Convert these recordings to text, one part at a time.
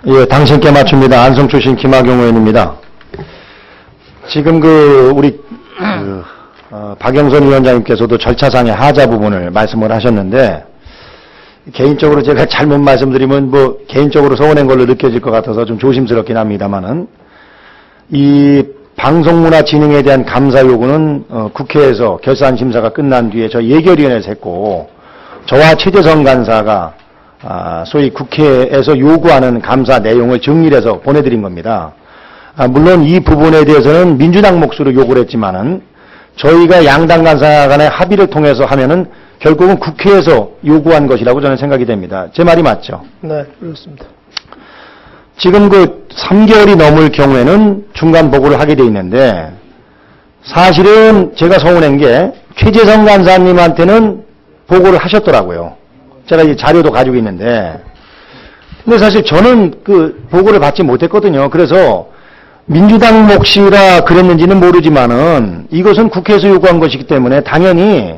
예, 당신께 맞춥니다. 안성 출신 김학용 의원입니다. 지금 우리 박영선 위원장님께서도 절차상의 하자 부분을 말씀을 하셨는데, 개인적으로 제가 잘못 말씀드리면 개인적으로 서운한 걸로 느껴질 것 같아서 좀 조심스럽긴 합니다만은, 이 방송문화 진흥에 대한 감사 요구는 국회에서 결산 심사가 끝난 뒤에 저희 예결위원회에서 했고, 저와 최재성 간사가 소위 국회에서 요구하는 감사 내용을 정리해서 보내드린 겁니다. 물론 이 부분에 대해서는 민주당 몫으로 요구를 했지만은 저희가 양당 간사 간의 합의를 통해서 하면은 결국은 국회에서 요구한 것이라고 저는 생각이 됩니다. 제 말이 맞죠? 네, 그렇습니다. 지금 3개월이 넘을 경우에는 중간 보고를 하게 돼 있는데, 사실은 제가 서운한 게 최재성 간사님한테는 보고를 하셨더라고요. 제가 이 자료도 가지고 있는데, 근데 사실 저는 보고를 받지 못했거든요. 그래서 민주당 몫이라 그랬는지는 모르지만은 이것은 국회에서 요구한 것이기 때문에 당연히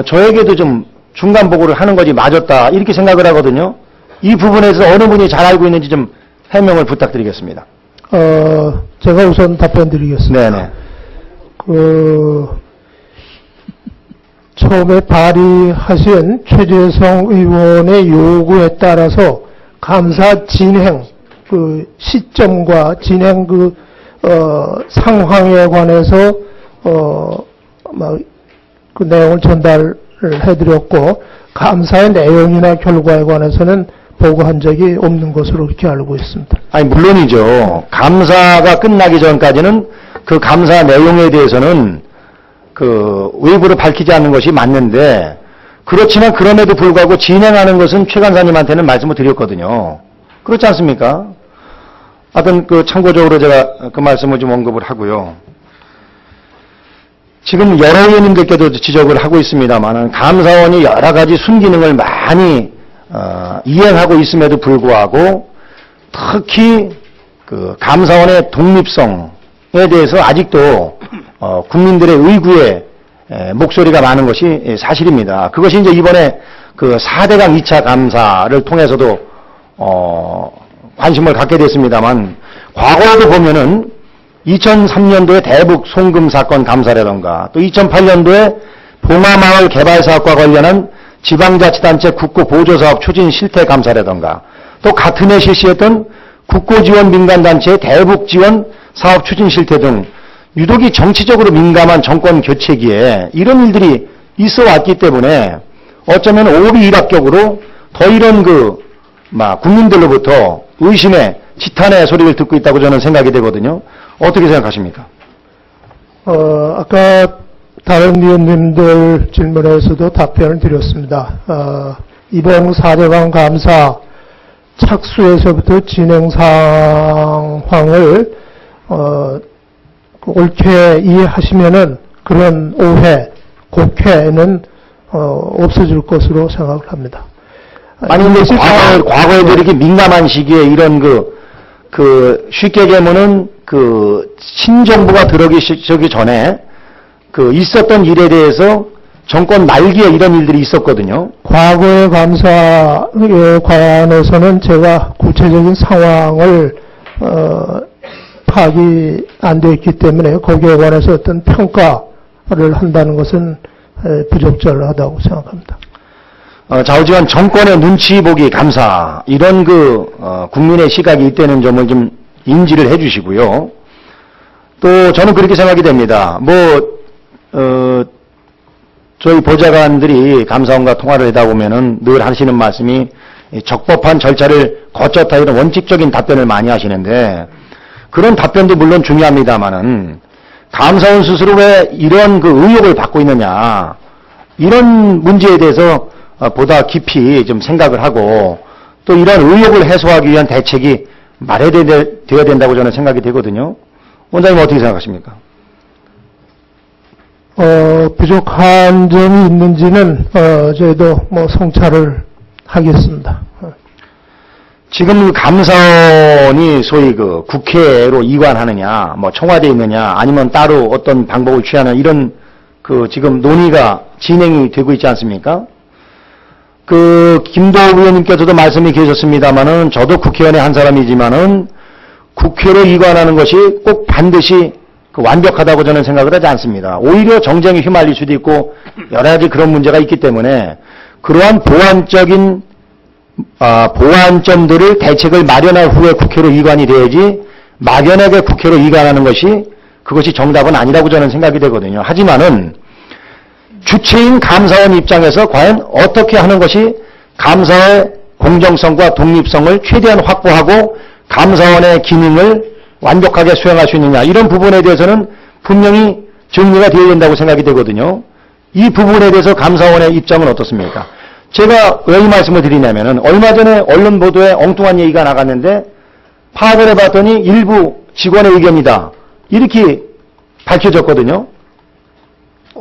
저에게도 좀 중간 보고를 하는 것이 맞았다 이렇게 생각을 하거든요. 이 부분에서 어느 분이 잘 알고 있는지 좀 해명을 부탁드리겠습니다. 제가 우선 답변 드리겠습니다. 네네. 처음에 발의하신 최재성 의원의 요구에 따라서 감사 진행, 시점과 진행 상황에 관해서, 그 내용을 전달을 해드렸고, 감사의 내용이나 결과에 관해서는 보고한 적이 없는 것으로 그렇게 알고 있습니다. 아니, 물론이죠. 감사가 끝나기 전까지는 그 감사 내용에 대해서는 외부로 밝히지 않는 것이 맞는데, 그렇지만 그럼에도 불구하고 진행하는 것은 최 간사님한테는 말씀을 드렸거든요. 그렇지 않습니까? 하여튼 참고적으로 제가 그 말씀을 좀 언급을 하고요. 지금 여러 의원님들께도 지적을 하고 있습니다만 감사원이 여러 가지 순기능을 많이 이행하고 있음에도 불구하고 특히 감사원의 독립성에 대해서 아직도 국민들의 의구에 목소리가 많은 것이 사실입니다. 그것이 이제 이번에 4대강 2차 감사를 통해서도 관심을 갖게 됐습니다만, 과거에도 보면은 2003년도에 대북 송금 사건 감사라던가, 또 2008년도에 봉화마을 개발 사업과 관련한 지방자치단체 국고보조사업 추진 실태 감사라던가, 또 같은 해 실시했던 국고지원 민간단체의 대북 지원 사업 추진 실태 등 유독이 정치적으로 민감한 정권 교체기에 이런 일들이 있어 왔기 때문에 어쩌면 오비일합격으로 더 이런 국민들로부터 의심의 지탄의 소리를 듣고 있다고 저는 생각이 되거든요. 어떻게 생각하십니까? 아까 다른 위원님들 질문에서도 답변을 드렸습니다. 이번 4대강 감사 착수에서부터 진행 상황을 옳게 이해하시면은 그런 오해, 곡해는 없어질 것으로 생각을 합니다. 아니, 근데 과거에도 이렇게 민감한 시기에 이런 쉽게 얘기하면은 신정부가 들어오기 전에 있었던 일에 대해서 정권 말기에 이런 일들이 있었거든요. 과거의 감사에 관해서는 제가 구체적인 상황을 파악이 안 되어 있기 때문에 거기에 관해서 어떤 평가를 한다는 것은 부적절하다고 생각합니다. 좌우지간 정권의 눈치 보기 감사, 이런 국민의 시각이 있다는 점을 좀 인지를 해 주시고요. 또 저는 그렇게 생각이 됩니다. 저희 보좌관들이 감사원과 통화를 하다 보면은 늘 하시는 말씀이 적법한 절차를 거쳤다 이런 원칙적인 답변을 많이 하시는데, 그런 답변도 물론 중요합니다만은 감사원 스스로 왜 이런 의혹을 받고 있느냐, 이런 문제에 대해서 보다 깊이 좀 생각을 하고 또 이런 의혹을 해소하기 위한 대책이 마련되어야 된다고 저는 생각이 되거든요. 원장님 어떻게 생각하십니까? 부족한 점이 있는지는 저희도 성찰을 하겠습니다. 지금 감사원이 소위 국회로 이관하느냐, 청와대에 있느냐, 아니면 따로 어떤 방법을 취하는 이런 지금 논의가 진행이 되고 있지 않습니까? 김도우 의원님께서도 말씀이 계셨습니다만은 저도 국회의원의 한 사람이지만은 국회로 이관하는 것이 꼭 반드시 완벽하다고 저는 생각을 하지 않습니다. 오히려 정쟁에 휘말릴 수도 있고 여러 가지 그런 문제가 있기 때문에 그러한 보완점들을 대책을 마련한 후에 국회로 이관이 돼야지 막연하게 국회로 이관하는 것이 그것이 정답은 아니라고 저는 생각이 되거든요. 하지만은 주체인 감사원 입장에서 과연 어떻게 하는 것이 감사의 공정성과 독립성을 최대한 확보하고 감사원의 기능을 완벽하게 수행할 수 있느냐 이런 부분에 대해서는 분명히 정리가 되어야 된다고 생각이 되거든요. 이 부분에 대해서 감사원의 입장은 어떻습니까? 제가 왜 이 말씀을 드리냐면은 얼마 전에 언론 보도에 엉뚱한 얘기가 나갔는데 파악을 해봤더니 일부 직원의 의견이다 이렇게 밝혀졌거든요.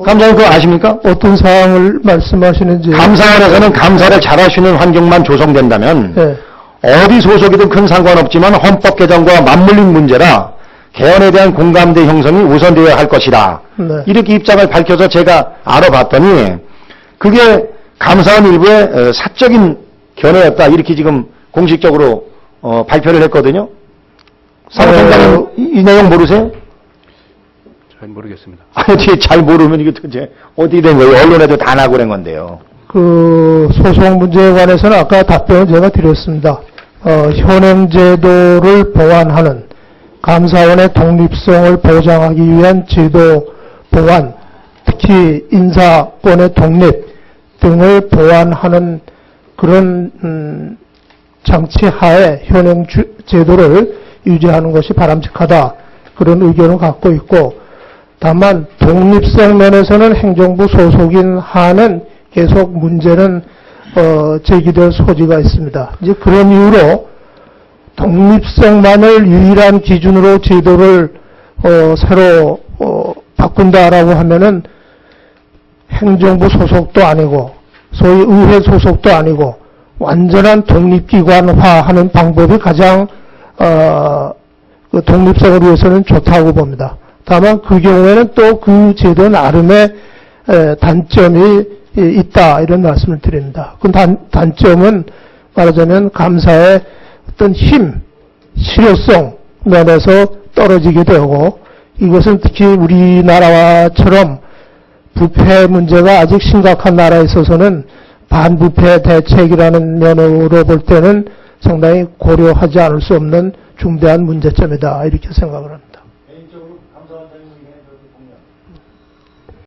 감사님 그거 아십니까? 어떤 사항을 말씀하시는지. 감사원에서는 감사를 잘할 수 있는 환경만 조성된다면 네. 어디 소속이든 큰 상관없지만 헌법 개정과 맞물린 문제라 개헌에 대한 공감대 형성이 우선되어야 할 것이다. 네. 이렇게 입장을 밝혀서 제가 알아봤더니 그게 감사원 일부의 사적인 견해였다. 이렇게 지금 공식적으로 발표를 했거든요. 사무총장님 이 내용 모르세요? 잘 모르겠습니다. 어떻게 잘 모르면 이게 도대체 어떻게 된 거예요? 언론에도 다 나고 그런 건데요. 소송 문제에 관해서는 아까 답변을 제가 드렸습니다. 현행 제도를 보완하는 감사원의 독립성을 보장하기 위한 제도 보완, 특히 인사권의 독립 등을 보완하는 그런 장치 하에 현행 제도를 유지하는 것이 바람직하다. 그런 의견을 갖고 있고, 다만 독립성 면에서는 행정부 소속인 한은 계속 문제는 제기될 소지가 있습니다. 이제 그런 이유로 독립성만을 유일한 기준으로 제도를 새로 바꾼다라고 하면은 행정부 소속도 아니고 소위 의회 소속도 아니고 완전한 독립기관화하는 방법이 가장 그 독립성을 위해서는 좋다고 봅니다. 다만 그 경우에는 또 그 제도 나름의 단점이 있다 이런 말씀을 드립니다. 그 단점은 말하자면 감사의 어떤 힘, 실효성 면에서 떨어지게 되고 이것은 특히 우리나라처럼 부패 문제가 아직 심각한 나라에 있어서는 반부패 대책이라는 면으로 볼 때는 상당히 고려하지 않을 수 없는 중대한 문제점이다 이렇게 생각을 합니다.